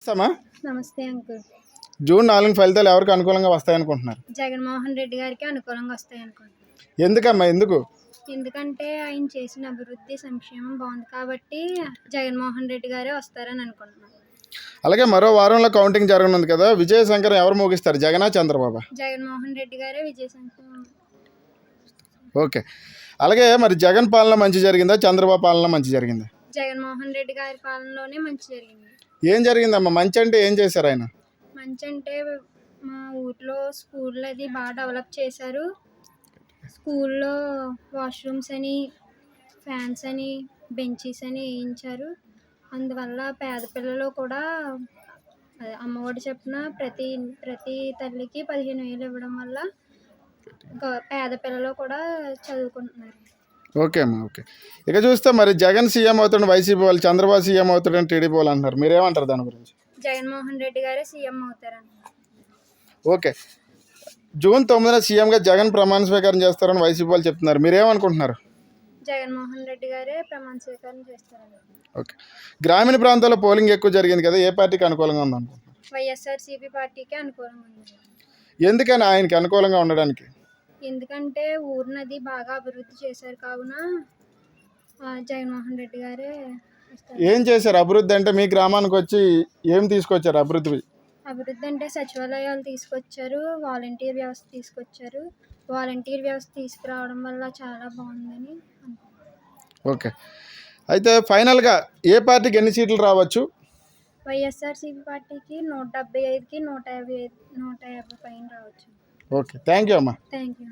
సమా నమస్తే uncle. June 4 ఫలితాలు ఎవరికి అనుకూలంగా వస్తాయనుకుంటున్నారు? జగన్మోహన్ రెడ్డి గారికి అనుకూలంగా వస్తాయి అనుకుంటున్నాను. ఎందుకమ్మా ఎందుకు? ఎందుకంటే ఆయన చేసిన అభివృద్ధి సంక్షేమం బాగుంది కాబట్టి జగన్మోహన్ రెడ్డి గారే వస్తారని అనుకుంటున్నాను. అలాగే మరో వారంలో కౌంటింగ్ జరగనుంది కదా, విజయ శంకర్ ఎవరు మోగిస్తారు, జగనా చంద్రబాబు? జగన్మోహన్ రెడ్డి గారే విజయశంకర్. ఓకే. అలాగే మరి జగన్ పాలన మంచి జరిగిందా, చంద్రబాబు పాలన మంచి జరిగిందా? జగన్మోహన్ రెడ్డి గారి పాలనలోనే మంచి జరిగింది. ఏం జరిగిందమ్మా? మంచి అంటే ఏం చేశారు ఆయన? మంచి అంటే మా ఊర్లో స్కూల్ అది బాగా డెవలప్ చేశారు. స్కూల్లో వాష్రూమ్స్ అని, ఫ్యాన్స్ అని, బెంచీస్ అని వేయించారు. అందువల్ల పేద పిల్లలు కూడా అమ్మఒడి చొప్పున ప్రతి తల్లికి 15,000 ఇవ్వడం వల్ల పేద పిల్లలు కూడా చదువుకుంటున్నారు. ఓకే అమ్మా, ఓకే. ఇక చూస్తే మరి జగన్ సీఎం అవుతాడు వైసీపీ వాళ్ళు, చంద్రబాబు సీఎం అవుతాడని టీడీపీ వాళ్ళు అంటున్నారు. మీరేమంటారు దాని గురించి? జగన్మోహన్ రెడ్డి గారే సీఎం అవుతారని. ఓకే. జూన్ 9న సీఎంగా జగన్ ప్రమాణ స్వీకారం చేస్తారని వైసీపీ వాళ్ళు చెప్తున్నారు. మీరేమనుకుంటున్నారు? జగన్మోహన్ రెడ్డి గారే ప్రమాణ స్వీకారం చేస్తారని. ఓకే. గ్రామీణ ప్రాంతాల్లో పోలింగ్ ఎక్కువ జరిగింది కదా, ఏ పార్టీకి అనుకూలంగా ఉందనుకుంటున్నారు? వైఎస్ఆర్సీపీ పార్టీకి అనుకూలంగా ఉంది. ఎందుకని ఆయనకి అనుకూలంగా ఉండడానికి? ఎందుకంటే ఊరినది బాగా అభివృద్ధి చేశారు కావున జగన్మోహన్ రెడ్డి గారే వస్తారు. ఏం చేశారు అభివృద్ధి అంటే? మీ గ్రామానికి వచ్చి ఏం తీసుకొచ్చారు అభివృద్ధి? అభివృద్ధి అంటే సచివాలయాలు తీసుకొచ్చారు, వాలంటీర్ వ్యవస్థ తీసుకొచ్చారు. వాలంటీర్ వ్యవస్థ తీసుకురావడం వల్ల చాలా బాగుందని అనుకుంటున్నాను. ఓకే. అయితే ఫైనల్గా ఏ పార్టీకి ఎన్ని సీట్లు రావచ్చు? వైఎస్ఆర్సీపీ పార్టీకి 175కి 150 పైన రావచ్చు. ఓకే, థ్యాంక్ యూ అమ్మా. Thank you.